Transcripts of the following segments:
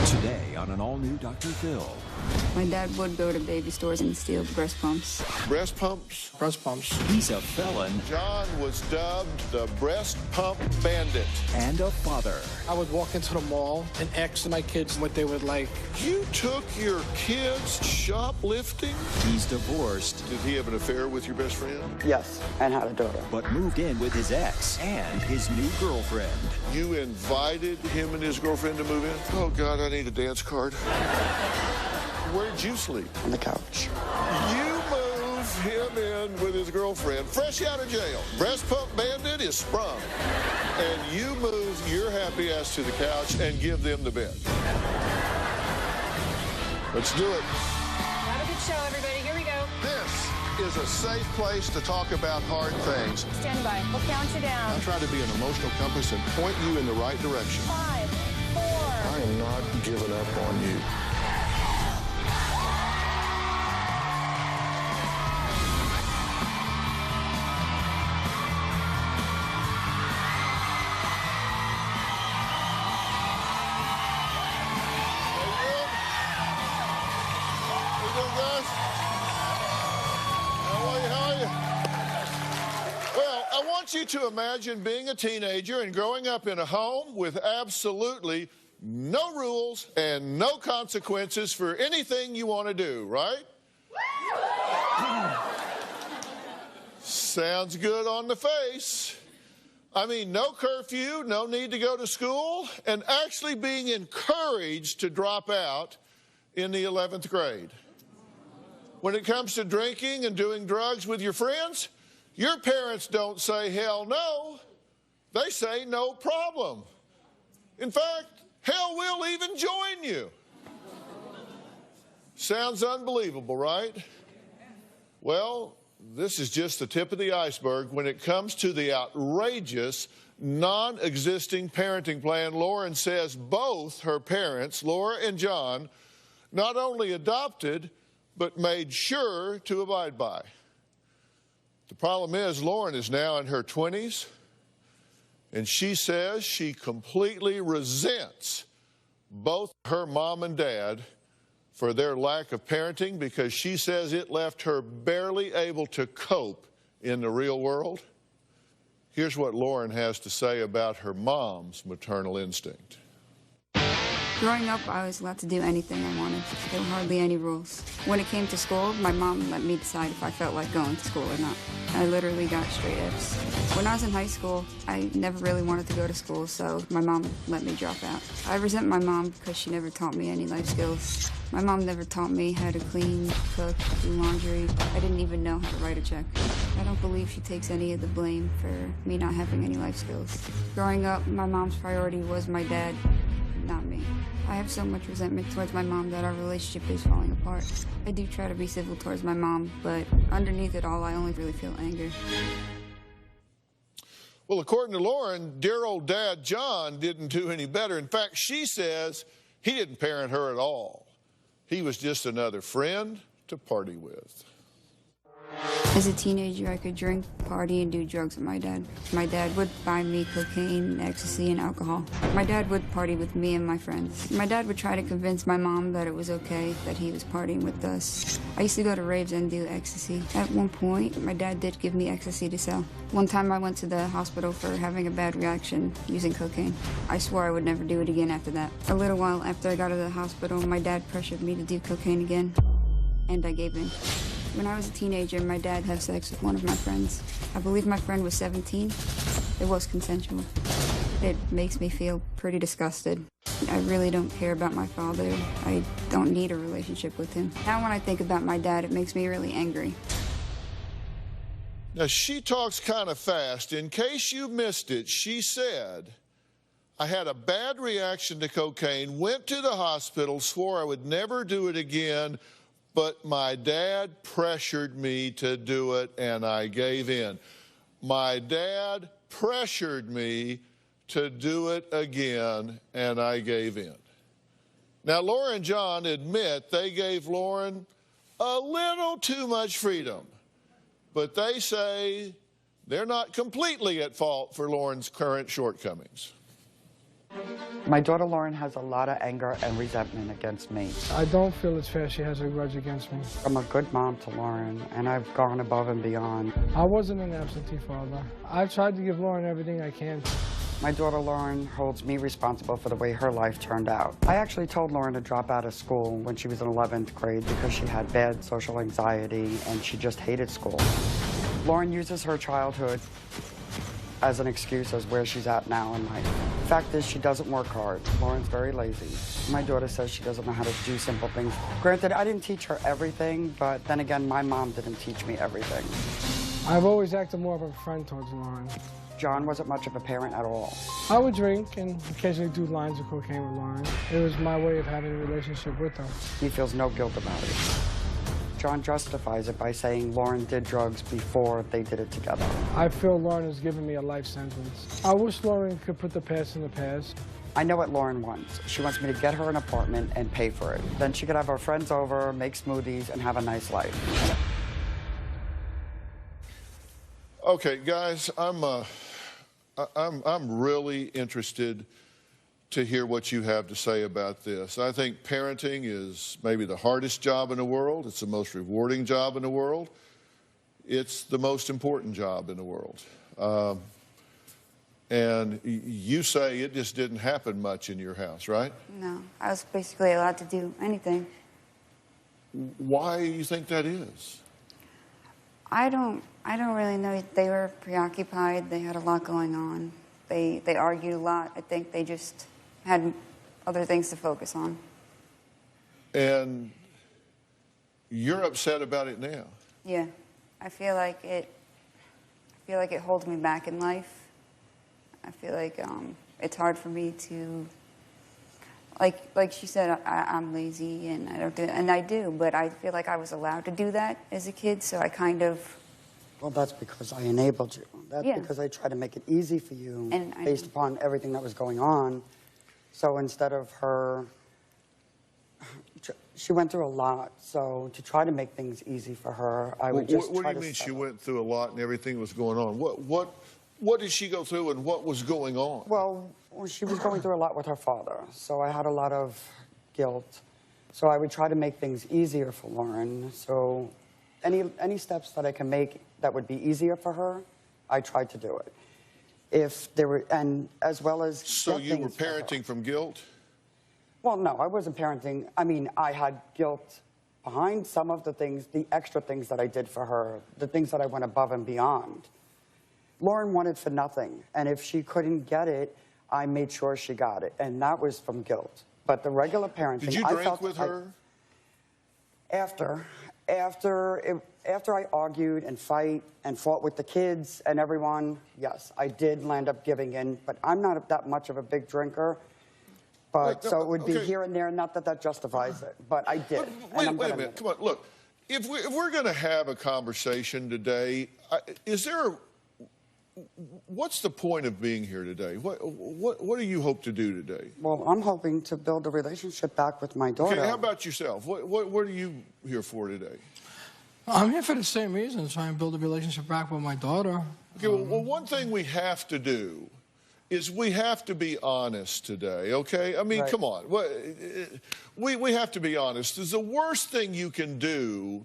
Today on an all-new Dr. Phil. My dad would go to baby stores and steal breast pumps. Breast pumps? Breast pumps. He's a felon. John was dubbed the breast pump bandit. And a father. I would walk into the mall and ask my kids what they would like. You took your kids shoplifting? He's divorced. Did he have an affair with your best friend? Yes, and had a daughter. But moved in with his ex and his new girlfriend. You invited him and his girlfriend to move in? Oh, God, I need a dance card. Where'd you sleep? On the couch. You move him in with his girlfriend, fresh out of jail. Breast pump bandit is sprung. And you move your happy ass to the couch and give them the bed. Let's do it. Have a good show, everybody. Here we go. This is a safe place to talk about hard things. Stand by. We'll count you down. I'll try to be an emotional compass and point you in the right direction. 5, 4. I am not giving up on you. You to imagine being a teenager and growing up in a home with absolutely no rules and no consequences for anything you want to do, right? Sounds good on the face. I mean, no curfew, no need to go to school, and actually being encouraged to drop out in the 11th grade. When it comes to drinking and doing drugs with your friends, your parents don't say, hell no. They say, no problem. In fact, hell will even join you. Sounds unbelievable, right? Well, this is just the tip of the iceberg when it comes to the outrageous, non-existing parenting plan Lauren says both her parents, Laura and John, not only adopted, but made sure to abide by. The problem is Lauren is now in her 20s, and she says she completely resents both her mom and dad for their lack of parenting because she says it left her barely able to cope in the real world. Here's what Lauren has to say about her mom's maternal instinct. Growing up, I was allowed to do anything I wanted. There were hardly any rules. When it came to school, my mom let me decide if I felt like going to school or not. I literally got straight F's. When I was in high school, I never really wanted to go to school, so my mom let me drop out. I resent my mom because she never taught me any life skills. My mom never taught me how to clean, cook, do laundry. I didn't even know how to write a check. I don't believe she takes any of the blame for me not having any life skills. Growing up, my mom's priority was my dad, not me. I have so much resentment towards my mom that our relationship is falling apart. I do try to be civil towards my mom, but underneath it all, I only really feel anger. Well, according to Lauren, dear old dad John didn't do any better. In fact, she says he didn't parent her at all. He was just another friend to party with. As a teenager, I could drink, party, and do drugs with my dad. My dad would buy me cocaine, ecstasy, and alcohol. My dad would party with me and my friends. My dad would try to convince my mom that it was okay that he was partying with us. I used to go to raves and do ecstasy. At one point, my dad did give me ecstasy to sell. One time I went to the hospital for having a bad reaction using cocaine. I swore I would never do it again after that. A little while after I got to the hospital, my dad pressured me to do cocaine again, and I gave in. When I was a teenager, my dad had sex with one of my friends. I believe my friend was 17. It was consensual. It makes me feel pretty disgusted. I really don't care about my father. I don't need a relationship with him. Now when I think about my dad, it makes me really angry. Now, she talks kind of fast. In case you missed it, she said, I had a bad reaction to cocaine, went to the hospital, swore I would never do it again, but my dad pressured me to do it, and I gave in. My dad pressured me to do it again, and I gave in. Now, Laura and John admit they gave Lauren a little too much freedom, but they say they're not completely at fault for Lauren's current shortcomings. My daughter Lauren has a lot of anger and resentment against me. I don't feel it's fair she has a grudge against me. I'm a good mom to Lauren, and I've gone above and beyond. I wasn't an absentee father. I've tried to give Lauren everything I can. My daughter Lauren holds me responsible for the way her life turned out. I actually told Lauren to drop out of school when she was in 11th grade because she had bad social anxiety and she just hated school. Lauren uses her childhood as an excuse as where she's at now in life. The fact is, she doesn't work hard. Lauren's very lazy. My daughter says she doesn't know how to do simple things. Granted, I didn't teach her everything, but then again, my mom didn't teach me everything. I've always acted more of a friend towards Lauren. John wasn't much of a parent at all. I would drink and occasionally do lines of cocaine with Lauren. It was my way of having a relationship with her. He feels no guilt about it. John justifies it by saying Lauren did drugs before they did it together. I feel Lauren has given me a life sentence. I wish Lauren could put the past in the past. I know what Lauren wants. She wants me to get her an apartment and pay for it. Then she could have her friends over, make smoothies, and have a nice life. Okay, guys, I'm really interested to hear what you have to say about this. I think parenting is maybe the hardest job in the world. It's the most rewarding job in the world. It's the most important job in the world. And you say it just didn't happen much in your house, right? No, I was basically allowed to do anything. Why do you think that is? I don't really know. They were preoccupied. They had a lot going on. They argued a lot. I think they just had other things to focus on. And you're upset about it now? Yeah, I feel like it holds me back in life. I feel like it's hard for me to, like she said, I'm lazy and I don't do it, and I do, but I feel like I was allowed to do that as a kid, so I kind of. Well, that's because I enabled you. That's Yeah. because I tried to make it easy for you And based upon everything that was going on. So instead of her, she went through a lot. So to try to make things easy for her, I would just What try do you to mean she settle. went through a lot and everything was going on? What did she go through and what was going on? Well, she was going through a lot with her father, so I had a lot of guilt. So I would try to make things easier for Lauren. So any steps that I can make that would be easier for her, I tried to do it. If there were, and as well as. So you were parenting from guilt? Well, no, I wasn't parenting. I mean, I had guilt behind some of the things, the extra things that I did for her, the things that I went above and beyond. Lauren wanted for nothing, and if she couldn't get it, I made sure she got it, and that was from guilt. But the regular parenting, Did you drink with her? After I argued and fought with the kids and everyone, yes, I did land up giving in, but I'm not that much of a big drinker. But so it would be here and there, not that that justifies it, but I did. Wait a minute, come on, look. If we're going to have a conversation today, what's the point of being here today? What do you hope to do today? Well, I'm hoping to build a relationship back with my daughter. Okay, how about yourself? What are you here for today? I'm here for the same reason, try and build a relationship back with my daughter. Okay, well, one thing we have to do is we have to be honest today, okay? I mean, come on. We have to be honest. It's the worst thing you can do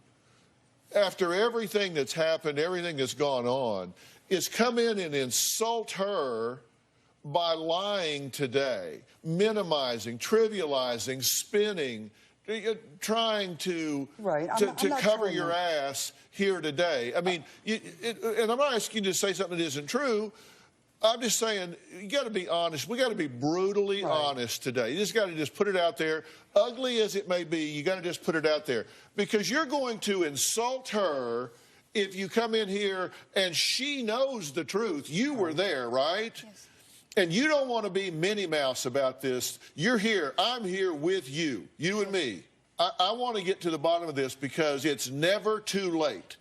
after everything that's happened, everything that's gone on, is come in and insult her by lying today, minimizing, trivializing, spinning, trying to cover your ass here today. I mean, and I'm not asking you to say something that isn't true. I'm just saying, you got to be honest. We got to be brutally honest today. You just got to just put it out there. Ugly as it may be, you got to just put it out there. Because you're going to insult her if you come in here and she knows the truth. You were there, right? Yes. And you don't want to be Minnie Mouse about this. You're here. I'm here with you, you and me. I want to get to the bottom of this because it's never too late.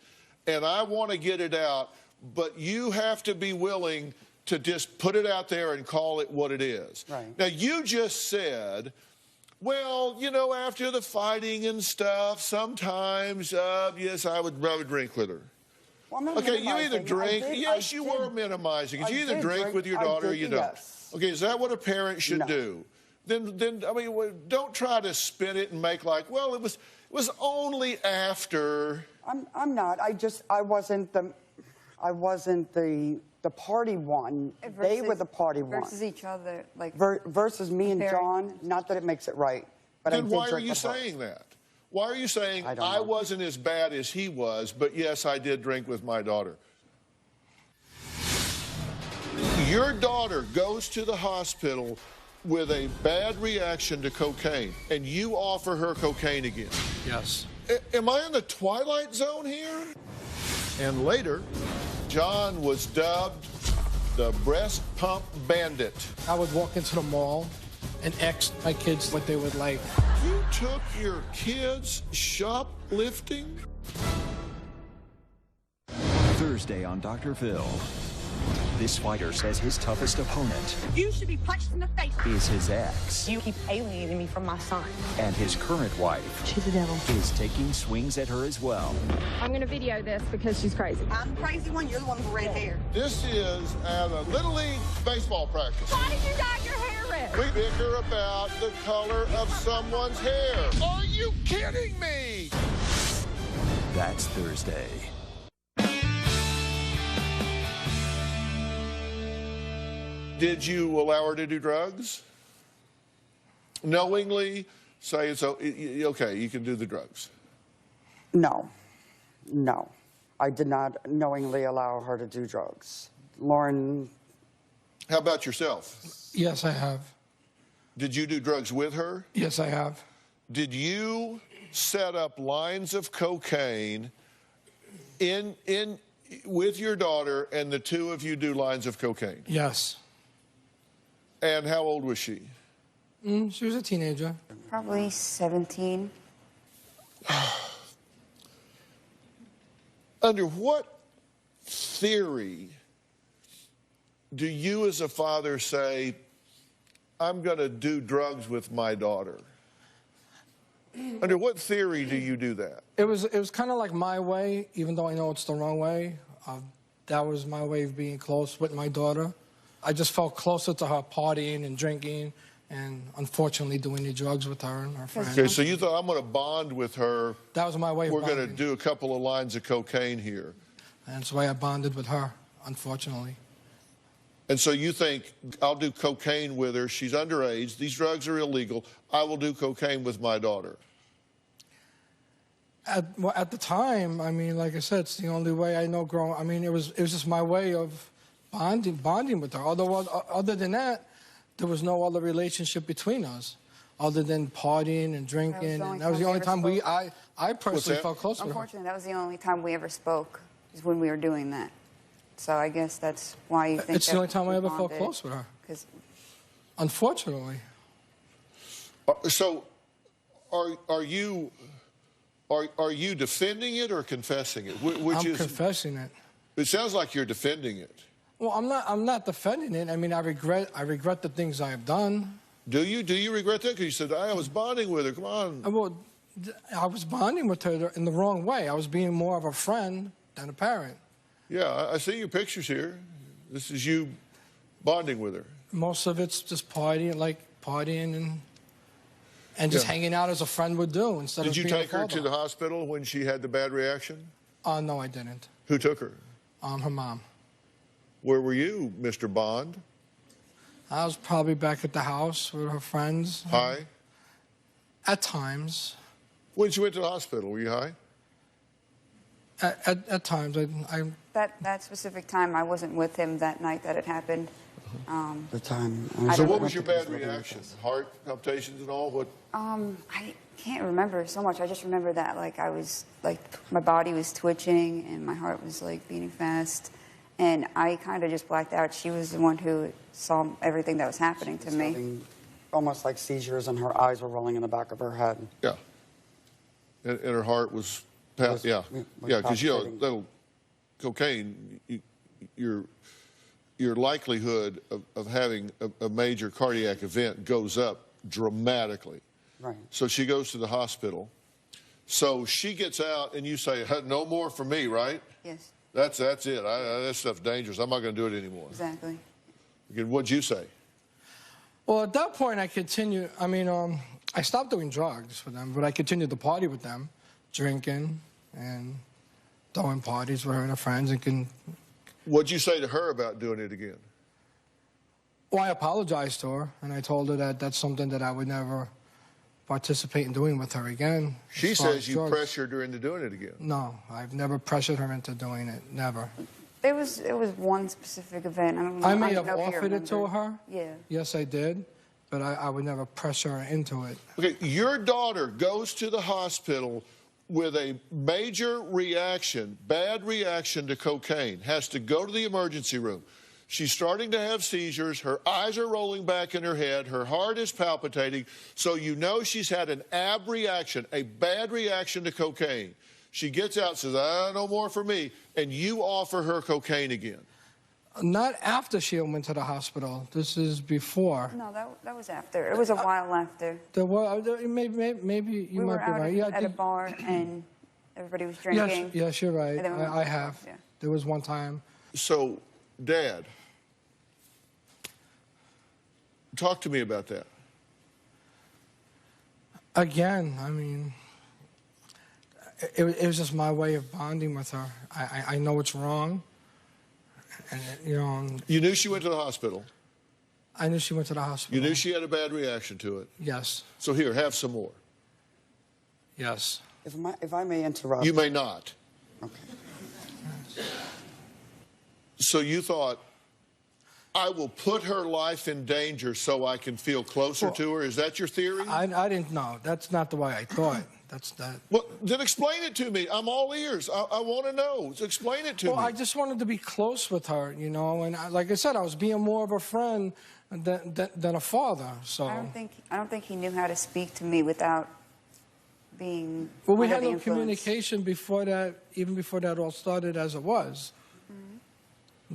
And I want to get it out, but you have to be willing to just put it out there and call it what it is. Right. Now, you just said, well, you know, after the fighting and stuff, sometimes, yes, I would drink with her. Well, okay, you either drink. Yes, you were minimizing it. You either drink with your daughter or you don't. Yes. Okay, is that what a parent should No. do? Then I mean, don't try to spin it and make like, well, it was only after. I'm not. I wasn't the party one. They were the party one. Versus each other, like. Versus me and John. Not that it makes it right, but Then I did why are drink you with her. saying that? Why are you saying I don't I know. wasn't as bad as he was, but yes, I did drink with my daughter? Your daughter goes to the hospital with a bad reaction to cocaine, and you offer her cocaine again. Yes. Am I in the twilight zone here? And later, John was dubbed the breast pump bandit. I would walk into the mall and ask my kids what they would like. You took your kids shoplifting? Thursday on Dr. Phil. This fighter says his toughest opponent You should be punched in the face. is his ex. You keep alienating me from my son. And his current wife She's a devil. is taking swings at her as well. I'm going to video this because she's crazy. I'm the crazy one. You're the one with red hair. This is at a Little League baseball practice. Why did you dye your hair red? We bicker about the color of someone's hair. Are you kidding me? That's Thursday. Did you allow her to do drugs? Knowingly say it's okay, you can do the drugs. No. I did not knowingly allow her to do drugs. Lauren. How about yourself? Yes, I have. Did you do drugs with her? Yes, I have. Did you set up lines of cocaine in with your daughter, and the two of you do lines of cocaine? Yes. And how old was she? She was a teenager. Probably 17. Under what theory do you as a father say, I'm going to do drugs with my daughter? Under what theory do you do that? It was kind of like my way, even though I know it's the wrong way. That was my way of being close with my daughter. I just felt closer to her partying and drinking and unfortunately doing the drugs with her and her friends. Okay, so you thought, I'm going to bond with her. That was my way of We're bonding. going to do a couple of lines of cocaine here. And that's the way I bonded with her, unfortunately. And so you think, I'll do cocaine with her. She's underage. These drugs are illegal. I will do cocaine with my daughter. At the time, I mean, like I said, it's the only way I know growing. I mean, it was just my way of bonding with her. Other than that, there was no other relationship between us, other than partying and drinking. That was the only time I personally felt close with her. Unfortunately, that was the only time we ever spoke, is when we were doing that. So I guess that's why you think it's the only time I ever felt close with her. Unfortunately. So, are you defending it or confessing it? I'm confessing it. It sounds like you're defending it. Well, I'm not defending it. I mean, I regret the things I have done. Do you? Do you regret that? Because you said, I was bonding with her. Come on. Well, I was bonding with her in the wrong way. I was being more of a friend than a parent. Yeah, I see your pictures here. This is you bonding with her. Most of it's just partying and just hanging out as a friend would do instead of being a father. Did you take her to the hospital when she had the bad reaction? No, I didn't. Who took her? Her mom. Where were you, Mr. Bond? I was probably back at the house with her friends. High? At times. When she went to the hospital, were you high? At times. That specific time, I wasn't with him that night that it happened. The time. So what was your bad reaction? Heart palpitations and all? What? I can't remember so much. I just remember that, my body was twitching and my heart was, beating fast. And I kind of just blacked out. She was the one who saw everything that was happening to me. Having almost like seizures, and her eyes were rolling in the back of her head. Yeah. And her heart was, because that'll cocaine. Your likelihood of having a major cardiac event goes up dramatically. Right. So she goes to the hospital. So she gets out, and you say, "No more for me," right? Yes. That's it. That stuff's dangerous. I'm not going to do it anymore. Exactly. Again, what'd you say? Well, at that point, I continued. I mean, I stopped doing drugs with them, but I continued to party with them, drinking and throwing parties with her and her friends. What'd you say to her about doing it again? Well, I apologized to her, and I told her that that's something that I would never participate in doing with her again. She says you pressured her into doing it again. No, I've never pressured her into doing it. Never. It was one specific event. I don't know. I may have offered it to her. Yeah. Yes, I did, but I would never pressure her into it. Okay, your daughter goes to the hospital with a major reaction, bad reaction to cocaine, has to go to the emergency room. She's starting to have seizures. Her eyes are rolling back in her head. Her heart is palpitating. So you know she's had an ab reaction, a bad reaction to cocaine. She gets out and says, no more for me. And you offer her cocaine again. Not after she went to the hospital. This is before. No, that was after. It was a while after. Maybe you might be right. We were out at a bar and everybody was drinking. Yes, you're right. I have. Yeah. There was one time. So, Dad, talk to me about that. Again, I mean, it was just my way of bonding with her. I know it's wrong. And, you know. You knew she went to the hospital. I knew she went to the hospital. You knew she had a bad reaction to it. Yes. So here, have some more. Yes. If I may interrupt. You may not. Okay. So you thought, I will put her life in danger so I can feel closer to her? Is that your theory? I didn't know. That's not the way I thought. That's that. Well, then explain it to me. I'm all ears. I want to know. So explain it to me. Well, I just wanted to be close with her, you know, and like I said, I was being more of a friend than a father. So I don't think he knew how to speak to me without being. Well, we under had the no influence. communication before that, even before that all started as it was.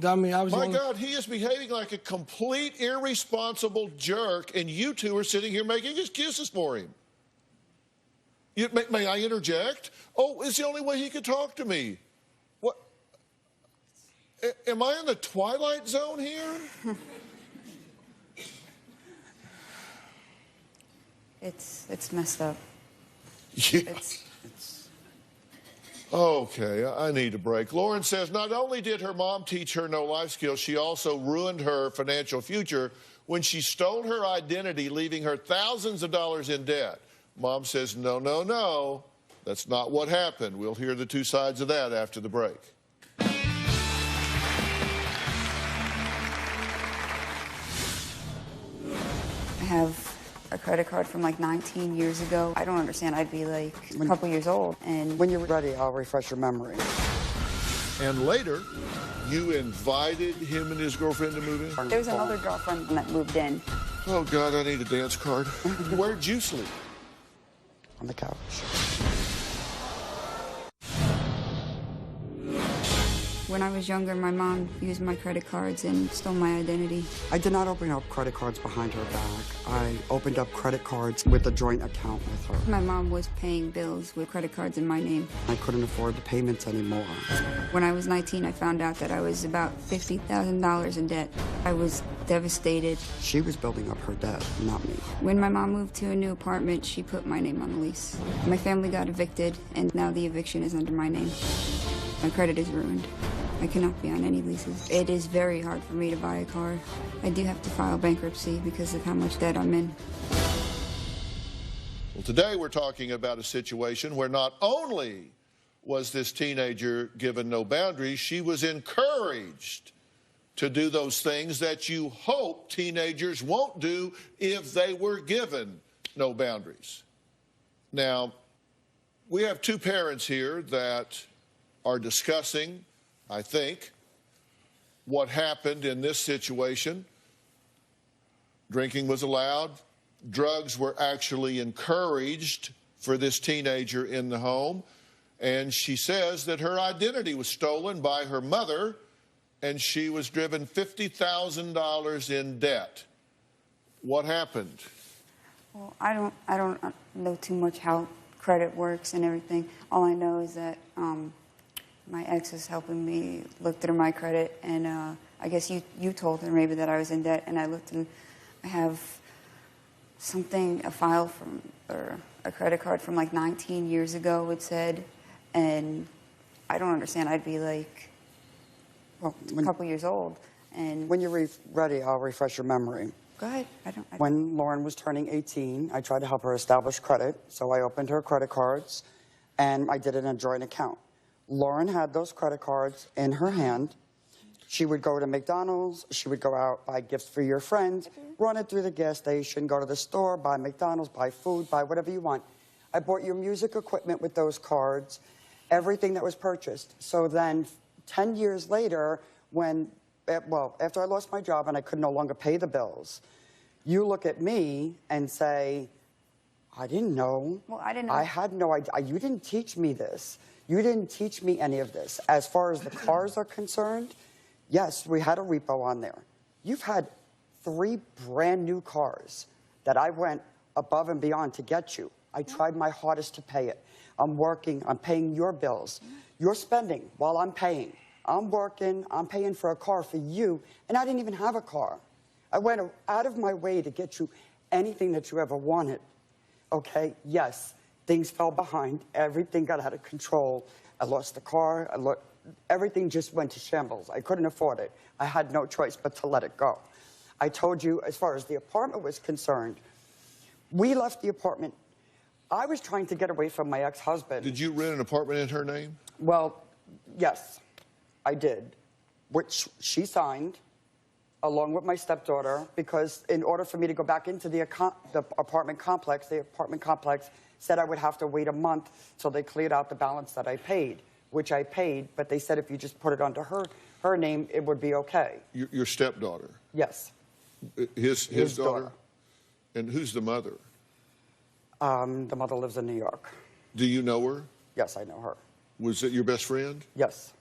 I mean, I was. My God, he is behaving like a complete irresponsible jerk, and you two are sitting here making excuses for him. May I interject? Oh, it's the only way he could talk to me. What? Am I in the Twilight Zone here? It's messed up. Yeah. It's Okay, I need a break. Lauren says not only did her mom teach her no life skills, she also ruined her financial future when she stole her identity, leaving her thousands of dollars in debt. Mom says, no, no, no. That's not what happened. We'll hear the two sides of that after the break. I have a credit card from like 19 years ago. I don't understand. I'd be like a couple years old. And when you're ready, I'll refresh your memory. And later, you invited him and his girlfriend to move in? There was another girlfriend that moved in. Oh, God, I need a dance card. Where'd you sleep? On the couch. When I was younger, my mom used my credit cards and stole my identity. I did not open up credit cards behind her back. I opened up credit cards with a joint account with her. My mom was paying bills with credit cards in my name. I couldn't afford the payments anymore. When I was 19, I found out that I was about $50,000 in debt. I was devastated. She was building up her debt, not me. When my mom moved to a new apartment, she put my name on the lease. My family got evicted, and now the eviction is under my name. My credit is ruined. I cannot be on any leases. It is very hard for me to buy a car. I do have to file bankruptcy because of how much debt I'm in. Well, today we're talking about a situation where not only was this teenager given no boundaries, she was encouraged to do those things that you hope teenagers won't do if they were given no boundaries. Now, we have two parents here that are discussing, I think, what happened in this situation. Drinking was allowed. Drugs were actually encouraged for this teenager in the home. And she says that her identity was stolen by her mother, and she was driven $50,000 in debt. What happened? Well, I don't know too much how credit works and everything. All I know is that my ex is helping me look through my credit, and I guess you told her maybe that I was in debt, and I looked through I have a file from, or a credit card from like 19 years ago, it said, and I don't understand. I'd be like, well, a couple years old. And when you're ready, I'll refresh your memory. go ahead. When Lauren was turning 18, I tried to help her establish credit, so I opened her credit cards, and I did it in a joint account. Lauren had those credit cards in her hand. She would go to McDonald's, she would go out, buy gifts for your friends, run it through the gas station, go to the store, buy McDonald's, buy food, buy whatever you want. I bought your music equipment with those cards, everything that was purchased. So then 10 years later, when, well, after I lost my job and I could no longer pay the bills, you look at me and say, I didn't know. Well, I didn't know. I had no idea. You didn't teach me this. You didn't teach me any of this. As far as the cars are concerned, yes, we had a repo on there. You've had 3 brand new cars that I went above and beyond to get you. I tried my hardest to pay it. I'm working, I'm paying your bills. You're spending while I'm paying. I'm working, I'm paying for a car for you, and I didn't even have a car. I went out of my way to get you anything that you ever wanted. Okay, yes, things fell behind. Everything got out of control. I lost the car. Everything just went to shambles. I couldn't afford it. I had no choice but to let it go. I told you, as far as the apartment was concerned, we left the apartment. I was trying to get away from my ex-husband. Did you rent an apartment in her name? Well, yes, I did, which she signed along with my stepdaughter, because in order for me to go back into the apartment complex said I would have to wait a month till they cleared out the balance that I paid, which I paid, but they said if you just put it under her name, it would be okay. Your stepdaughter? Yes. His daughter? And who's the mother? The mother lives in New York. Do you know her? Yes, I know her. Was it your best friend? Yes.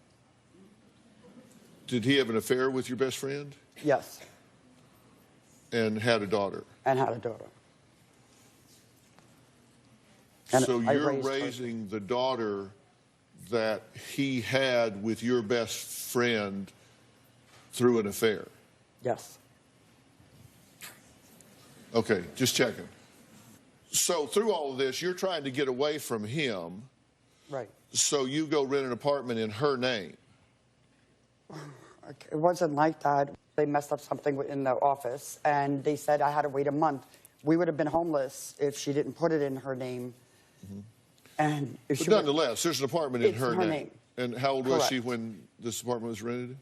Did he have an affair with your best friend? Yes. And had a daughter? And had a daughter. And so you're raising the daughter that he had with your best friend through an affair? Yes. Okay, just checking. So through all of this, you're trying to get away from him. Right. So you go rent an apartment in her name. It wasn't like that. They messed up something in the office, and they said I had to wait a month. We would have been homeless if she didn't put it in her name. Mm-hmm. And if but nonetheless, there's an apartment in her name. And how old was Correct. she when this apartment was rented?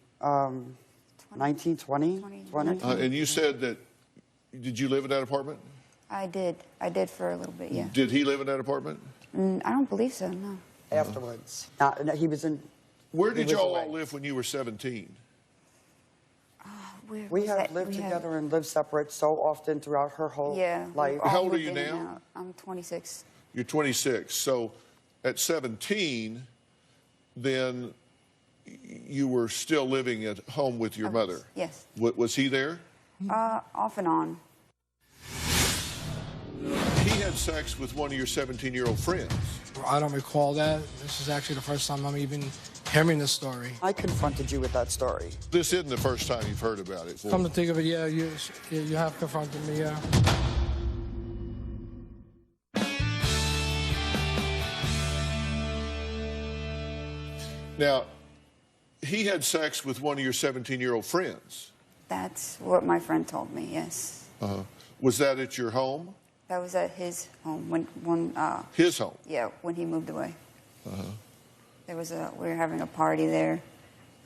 19, 20. And you said that, did you live in that apartment? I did. I did for a little bit, yeah. Did he live in that apartment? I don't believe so, no. Afterwards. He was in... Where did y'all all live when you were 17? We have lived together and lived separate so often throughout her whole life. How old are you now? I'm 26. You're 26. So at 17, then you were still living at home with your mother? Yes. Was he there? Off and on. He had sex with one of your 17-year-old friends. I don't recall that. This is actually the first time I'm even hearing this story. I confronted you with that story. This isn't the first time you've heard about it. Come to think of it, yeah, you have confronted me, yeah. Now, he had sex with one of your 17-year-old friends. That's what my friend told me, yes. Was that at your home? That was at his home his home? Yeah, when he moved away. We were having a party there,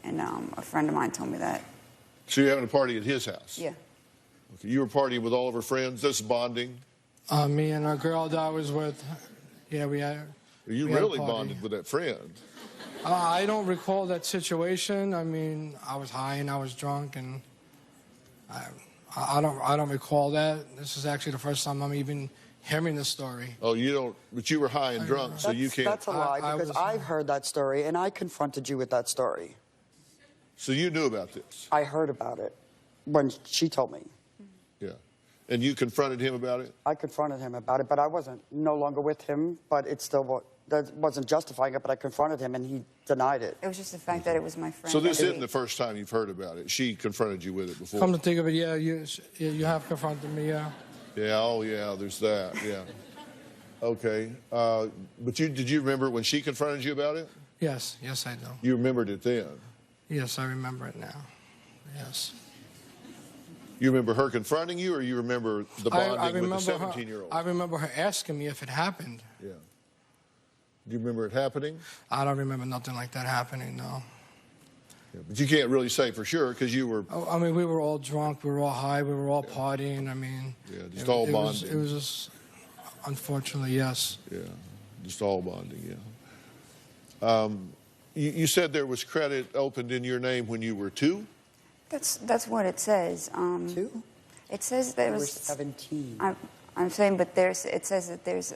and a friend of mine told me that. So you're having a party at his house? Yeah. Okay, you were partying with all of her friends? This is bonding? Me and a girl that I was with, yeah, we had. You really bonded with that friend. I don't recall that situation. I mean, I was high and I was drunk, and I don't recall that. This is actually the first time I'm even hearing this story. Oh, you don't, but you were high and drunk, so you can't. That's a lie, because I've heard that story, and I confronted you with that story. So you knew about this? I heard about it when she told me. Yeah. And you confronted him about it? I confronted him about it, but I wasn't no longer with him, but it still that wasn't justifying it, but I confronted him and he denied it. It was just the fact that it was my friend. So this isn't the first time you've heard about it. She confronted you with it before. Come to think of it, yeah, you have confronted me, yeah. Yeah, oh yeah, there's that, yeah. Okay, but did you remember when she confronted you about it? Yes, I do. You remembered it then? Yes, I remember it now. Yes. You remember her confronting you, or you remember the bonding with the 17-year-old? I remember her asking me if it happened. Yeah. Do you remember it happening? I don't remember nothing like that happening, no. Yeah, but you can't really say for sure because you were... Oh, I mean, we were all drunk, we were all high, we were all partying. I mean... Yeah, just all bonding. It was just, unfortunately, yes. Yeah, just all bonding, yeah. You said there was credit opened in your name when you were 2? That's what it says. 2? It says there You was... were 17. I'm saying, but it says that there's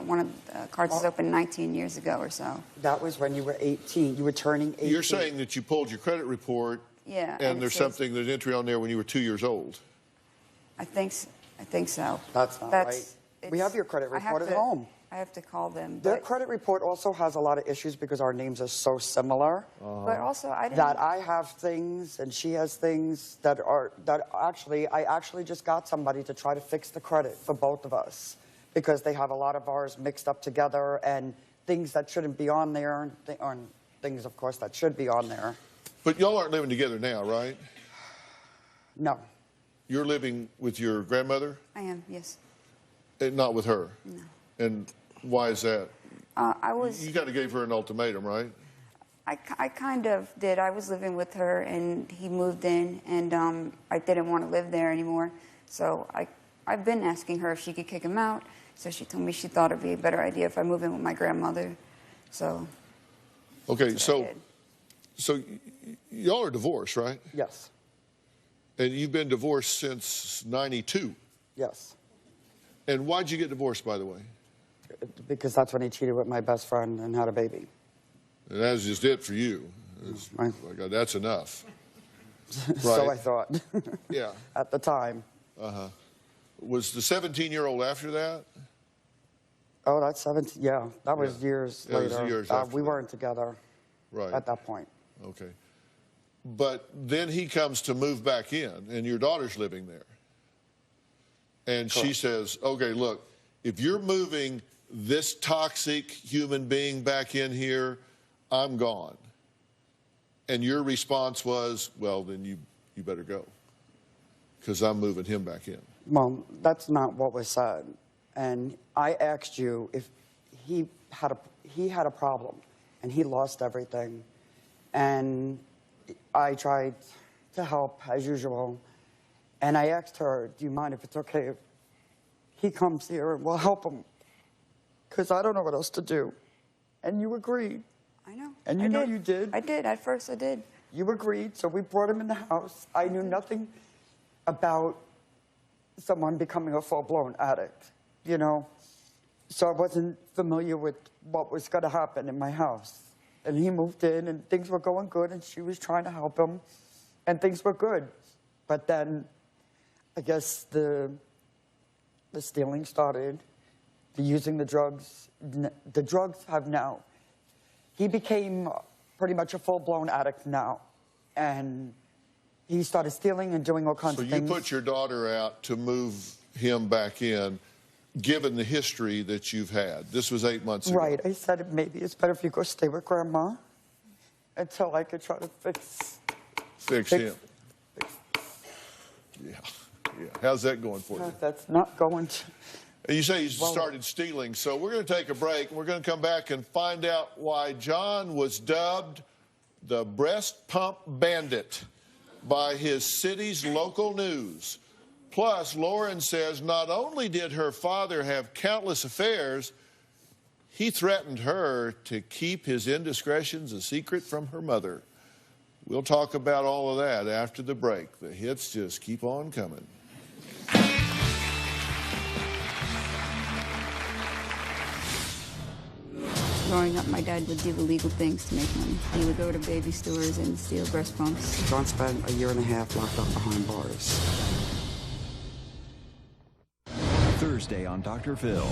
one of the cards is open 19 years ago or so. That was when you were 18. You were turning 18. You're saying that you pulled your credit report, Yeah. and there's something, there's entry on there when you were 2 years old. I think so. That's not right. We have your credit report at home. I have to call them. Their credit report also has a lot of issues because our names are so similar. But also, I didn't... That I have things and she has things that I actually just got somebody to try to fix the credit for both of us because they have a lot of ours mixed up together and things that shouldn't be on there and things, of course, that should be on there. But y'all aren't living together now, right? No. You're living with your grandmother? I am, yes. And not with her? No. And why is that? You kind of gave her an ultimatum, right? I kind of did. I was living with her, and he moved in, and I didn't want to live there anymore. So I've been asking her if she could kick him out. So she told me she thought it'd be a better idea if I move in with my grandmother. So. Okay, so y'all are divorced, right? Yes. And you've been divorced since '92. Yes. And why'd you get divorced, by the way? Because that's when he cheated with my best friend and had a baby. And that's just it for you. Right. Like, that's enough. Right? So I thought. Yeah. At the time. Uh-huh. Was the 17-year-old after that? Oh, that's 17. Yeah, that was years later. Was years after we weren't together at that point. Okay. But then he comes to move back in, and your daughter's living there. And she says, okay, look, if you're moving this toxic human being back in here, I'm gone. And your response was, well, then you better go, because I'm moving him back in. Well, that's not what was said. And I asked you if he had a problem, and he lost everything. And I tried to help, as usual. And I asked her, do you mind if it's okay if he comes here and we'll help him? Because I don't know what else to do. And you agreed. I know. And you know you did. I did. At first, I did. You agreed, so we brought him in the house. I knew nothing about someone becoming a full-blown addict, you know? So I wasn't familiar with what was going to happen in my house. And he moved in, and things were going good, and she was trying to help him, and things were good. But then, I guess the stealing started, the using the drugs. The drugs have now. He became pretty much a full-blown addict now, and he started stealing and doing all kinds of things. So you put your daughter out to move him back in, given the history that you've had. This was 8 months ago. Right. I said maybe it's better if you go stay with Grandma until I could try to fix him. Yeah. How's that going for you? That's not going to... And you say you started stealing, so we're going to take a break, and we're going to come back and find out why John was dubbed the breast pump bandit by his city's local news. Plus, Lauren says not only did her father have countless affairs, he threatened her to keep his indiscretions a secret from her mother. We'll talk about all of that after the break. The hits just keep on coming. Growing up, my dad would do illegal things to make money. He would go to baby stores and steal breast pumps. John spent a year and a half locked up behind bars. Thursday on Dr. Phil.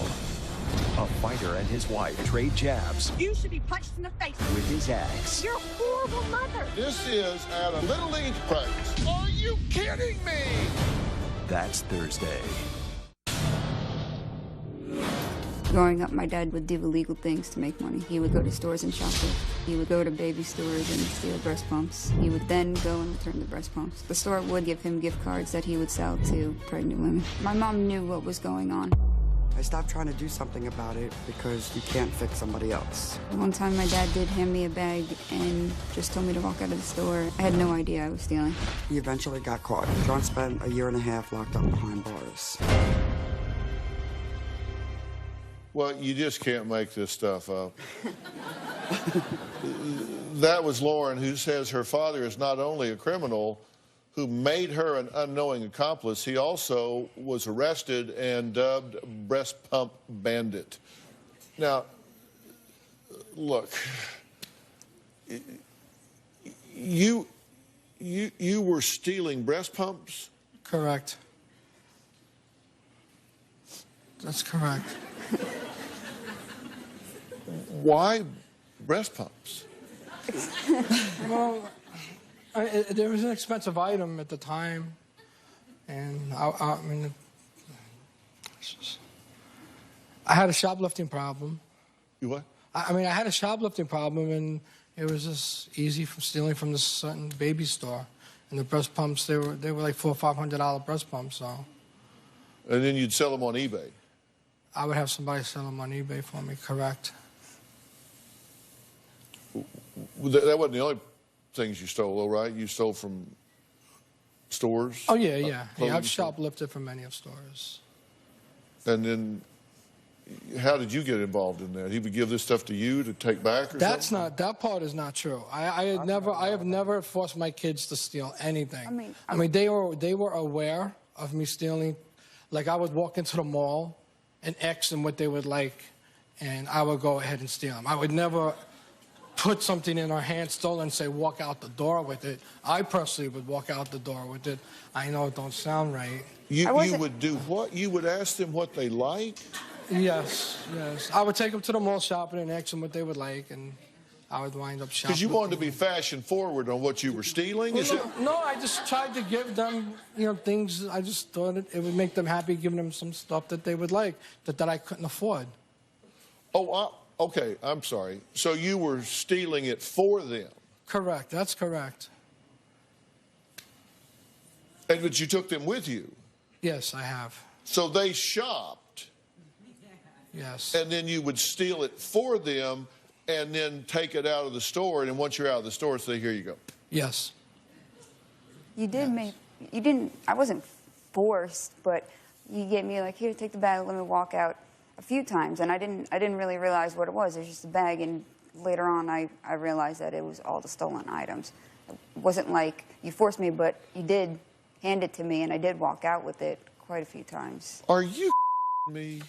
A fighter and his wife trade jabs You should be punched in the face. with his ex. You're a horrible mother. This is at a Little League practice. Are you kidding me? That's Thursday. Growing up, my dad would do illegal things to make money. He would go to stores and shoplift. He would go to baby stores and steal breast pumps. He would then go and return the breast pumps. The store would give him gift cards that he would sell to pregnant women. My mom knew what was going on. I stopped trying to do something about it because you can't fix somebody else. One time my dad did hand me a bag and just told me to walk out of the store. I had no idea I was stealing. He eventually got caught. John spent 1.5 years locked up behind bars. Well, you just can't make this stuff up. That was Lauren, who says her father is not only a criminal who made her an unknowing accomplice, he also was arrested and dubbed breast pump bandit. Now, look, you were stealing breast pumps? Correct. That's correct. Why breast pumps? Well, there was an expensive item at the time, and I mean, I had a shoplifting problem. You what? I mean, I had a shoplifting problem, and it was just easy from stealing from this certain baby store. And the breast pumps, they were like $400 or $500 breast pumps. So. And then you'd sell them on eBay. I would have somebody sell them on eBay for me. Correct. That wasn't the only things you stole, though, right? You stole from stores? Oh yeah, yeah. Yeah, I've stores? shoplifted from many of stores. And then, how did you get involved in that? He would give this stuff to you to take back, or That's something? not. That part is not true. I have never forced my kids to steal anything. I mean, they were aware of me stealing. Like I would walk into the mall and ask them what they would like, and I would go ahead and steal them. I would never put something in our hand stolen and say walk out the door with it. I personally would walk out the door with it. I know it don't sound right. You would do what? You would ask them what they liked? Yes, yes. I would take them to the mall shopping and ask them what they would like, and I would wind up shopping. Because you wanted to be fashion forward on what you were stealing? Is it? No, I just tried to give them, things. I just thought it would make them happy, giving them some stuff that they would like, that I couldn't afford. Oh, okay, I'm sorry. So you were stealing it for them? Correct, that's correct. But you took them with you? Yes, I have. So they shopped? Yes. And then you would steal it for them and then take it out of the store, and then once you're out of the store, say, here you go. Yes. You didn't, I wasn't forced, but you gave me like, here, take the bag, let me walk out a few times, and I didn't really realize what it was. It was just a bag, and later on I realized that it was all the stolen items. It wasn't like you forced me, but you did hand it to me, and I did walk out with it quite a few times. Are you me?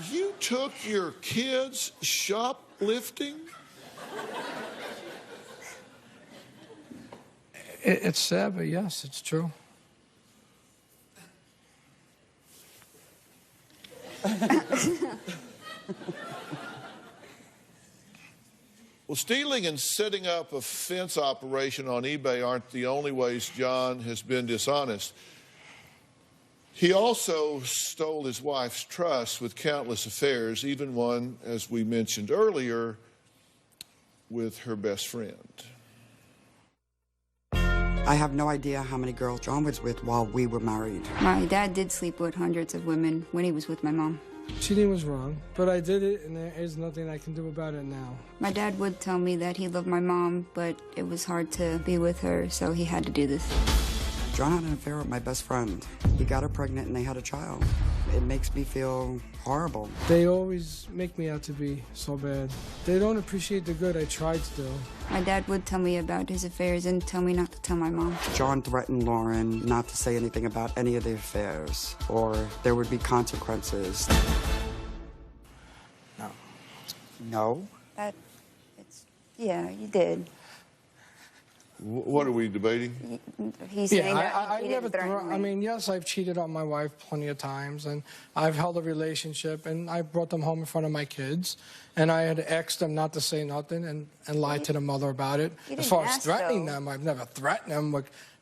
You took your kids shoplifting? It's sad, but yes, it's true. Well, stealing and setting up a fence operation on eBay aren't the only ways John has been dishonest. He also stole his wife's trust with countless affairs, even one, as we mentioned earlier, with her best friend. I have no idea how many girls John was with while we were married. My dad did sleep with hundreds of women when he was with my mom. Cheating was wrong, but I did it, and there is nothing I can do about it now. My dad would tell me that he loved my mom, but it was hard to be with her, so he had to do this. John had an affair with my best friend. He got her pregnant and they had a child. It makes me feel horrible. They always make me out to be so bad. They don't appreciate the good I tried to do. My dad would tell me about his affairs and tell me not to tell my mom. John threatened Lauren not to say anything about any of the affairs, or there would be consequences. No. No? Yeah, you did. What are we debating? He's saying that I he never. didn't threaten me. I mean, yes, I've cheated on my wife plenty of times, and I've held a relationship, and I brought them home in front of my kids, and I had asked them not to say nothing and lied to the mother about it. You As didn't far as ask, threatening though. them, I've never threatened them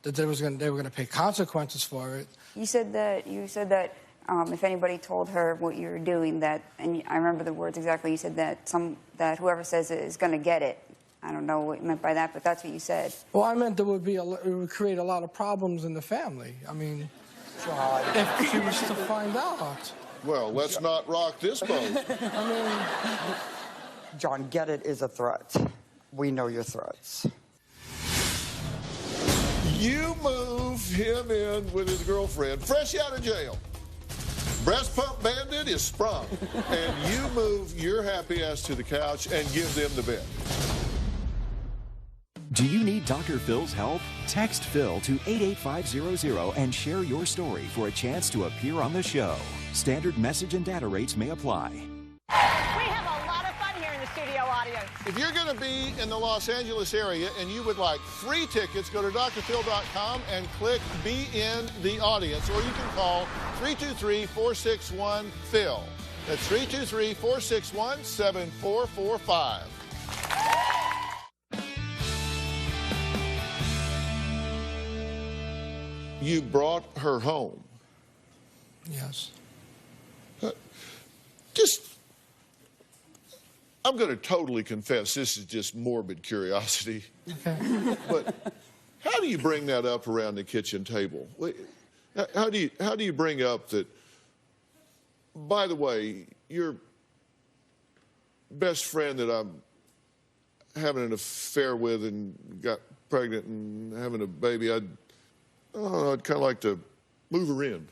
that they were going to pay consequences for it. You said that if anybody told her what you were doing, and I remember the words exactly. You said that whoever says it is going to get it. I don't know what you meant by that, but that's what you said. Well, I meant it would create a lot of problems in the family. I mean, if she was to find out. Well, let's not rock this boat. I mean, John, get it is a threat. We know your threats. You move him in with his girlfriend, fresh out of jail. Breast pump bandit is sprung. And you move your happy ass to the couch and give them the bed. Do you need Dr. Phil's help? Text Phil to 88500 and share your story for a chance to appear on the show. Standard message and data rates may apply. We have a lot of fun here in the studio audience. If you're going to be in the Los Angeles area and you would like free tickets, go to drphil.com and click Be in the Audience, or you can call 323-461-PHIL. That's 323-461-7445. You brought her home. yes. I'm going to totally confess, this is just morbid curiosity. Okay. But how do you bring that up around the kitchen table? How do you bring up that, by the way, your best friend that I'm having an affair with and got pregnant and having a baby, I'd kind of like to move her in.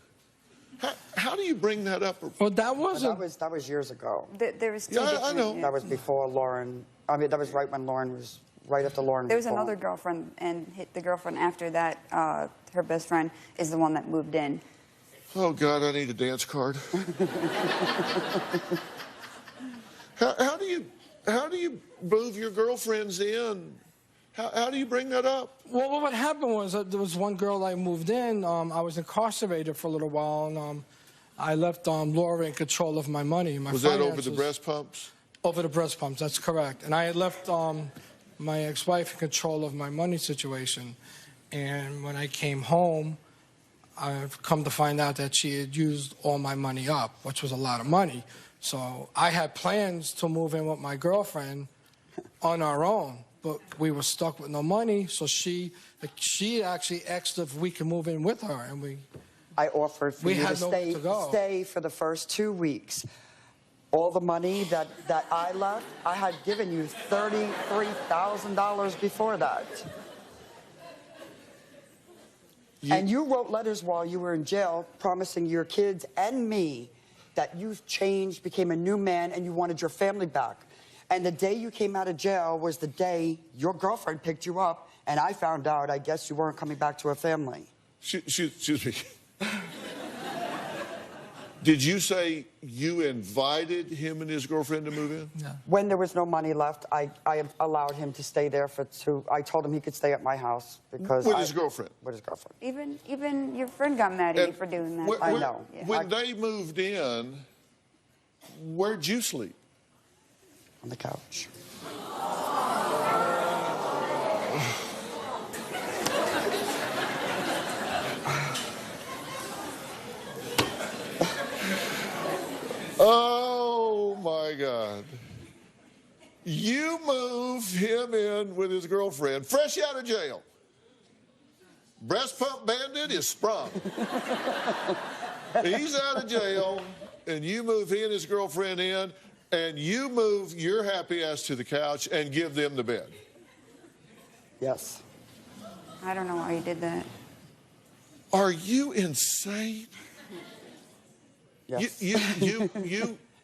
How do you bring that up? Well, that wasn't. That was years ago. There was two Yeah, I different- know. That was before Lauren. I mean, that was right when Lauren was, right after Lauren There was born. another girlfriend, and the girlfriend after that, her best friend, is the one that moved in. Oh, God, I need a dance card. How do you move your girlfriends in? How do you bring that up? Well, what happened was there was one girl I moved in. I was incarcerated for a little while, and I left Laura in control of my money, my Was finances. that over the breast pumps? Over the breast pumps, that's correct. And I had left my ex-wife in control of my money situation. And when I came home, I've come to find out that she had used all my money up, which was a lot of money. So I had plans to move in with my girlfriend on our own, but we were stuck with no money. So she actually asked if we could move in with her, and I offered for We you had to nowhere to go. stay for the first 2 weeks. All the money that I left, I had given you $33,000 before that. And you wrote letters while you were in jail promising your kids and me that you've changed, became a new man, and you wanted your family back. And the day you came out of jail was the day your girlfriend picked you up, and I found out, I guess, you weren't coming back to a family. Excuse me. Did you say you invited him and his girlfriend to move in? yeah. When there was no money left, I allowed him to stay there I told him he could stay at my house because With his girlfriend? With his girlfriend. Even your friend got mad at you for doing that. I know. When they moved in, where'd you sleep? On the couch. Oh, my God. You move him in with his girlfriend, fresh out of jail. Breast pump bandit is sprung. He's out of jail, and you move he and his girlfriend in, and you move your happy ass to the couch and give them the bed. Yes. I don't know why you did that. Are you insane? Yes.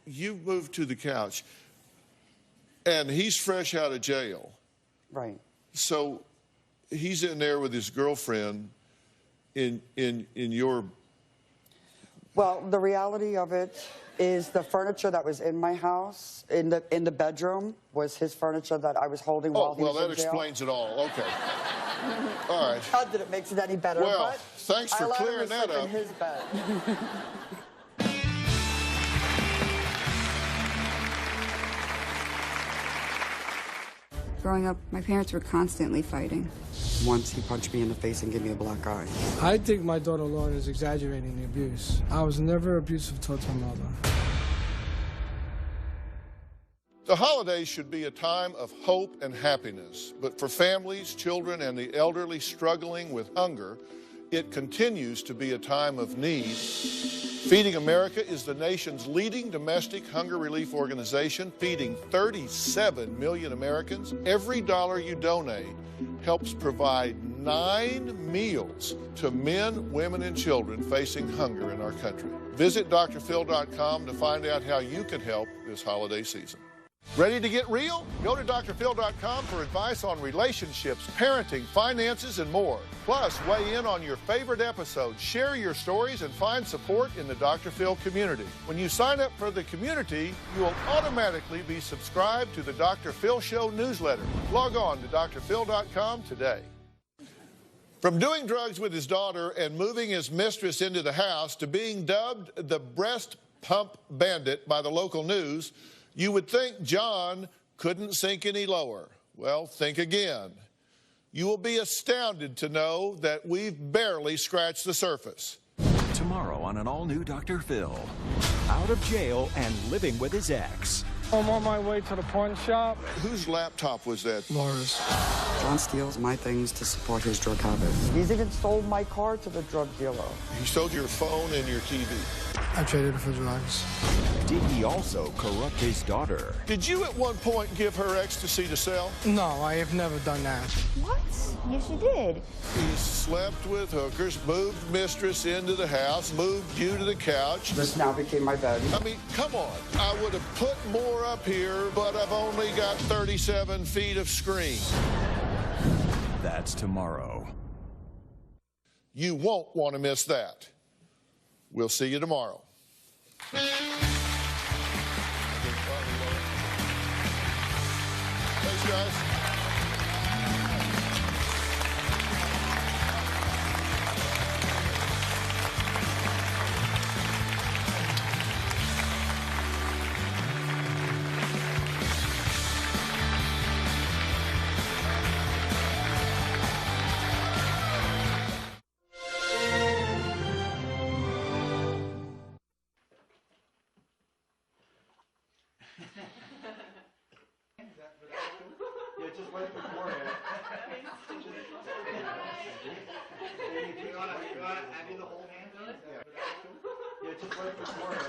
You moved to the couch, and he's fresh out of jail. Right. So he's in there with his girlfriend in your... Well, the reality of it is the furniture that was in my house, in the bedroom, was his furniture that I was holding while he was in jail. That explains it all. Okay. All right. Not that it makes it any better, Well, but thanks for clearing that up. in his bed. Growing up, my parents were constantly fighting. Once he punched me in the face and gave me a black eye. I think my daughter Lauren is exaggerating the abuse. I was never abusive towards her mother. The holidays should be a time of hope and happiness, but for families, children, and the elderly struggling with hunger, it continues to be a time of need. Feeding America is the nation's leading domestic hunger relief organization, feeding 37 million Americans. Every dollar you donate helps provide 9 meals to men, women, and children facing hunger in our country. Visit drphil.com to find out how you can help this holiday season. Ready to get real? Go to drphil.com for advice on relationships, parenting, finances, and more. Plus, weigh in on your favorite episodes, share your stories, and find support in the Dr. Phil community. When you sign up for the community, you will automatically be subscribed to the Dr. Phil Show newsletter. Log on to drphil.com today. From doing drugs with his daughter and moving his mistress into the house to being dubbed the breast pump bandit by the local news, you would think John couldn't sink any lower. Well, think again. You will be astounded to know that we've barely scratched the surface. Tomorrow on an all-new Dr. Phil. Out of jail and living with his ex. I'm on my way to the pawn shop. Whose laptop was that? Laura's. John steals my things to support his drug habit. He's even sold my car to the drug dealer. He stole your phone and your TV. I traded it for drugs. Did he also corrupt his daughter? Did you at one point give her ecstasy to sell? No, I have never done that. What? Yes, you did. He slept with hookers, moved mistress into the house, moved you to the couch. This now became my bed. I mean, come on. I would have put more up here, but I've only got 37 feet of screen. That's tomorrow. You won't want to miss that. We'll see you tomorrow. Thanks, guys. Yeah, just right before it. You want to have you the whole hand? Yeah, just right before it.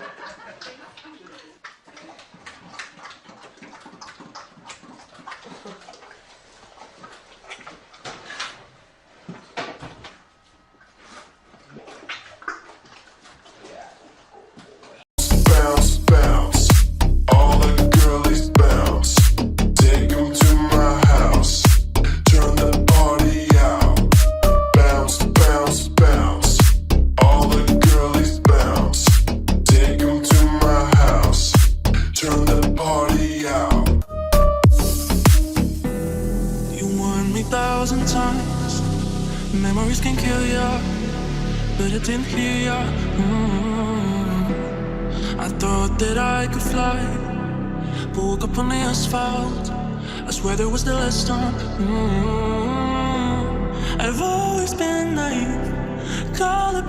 Bounce, bounce, all the girlies bounce. Take 'em to my house, turn the party out. Bounce, bounce, bounce, all the girlies bounce. Take 'em to my house, turn the party out. You warned me 1,000 times, memories can kill ya, but I didn't hear ya. I thought that I could fly, woke up on the asphalt, I swear there was the last time. I've always been naive, call it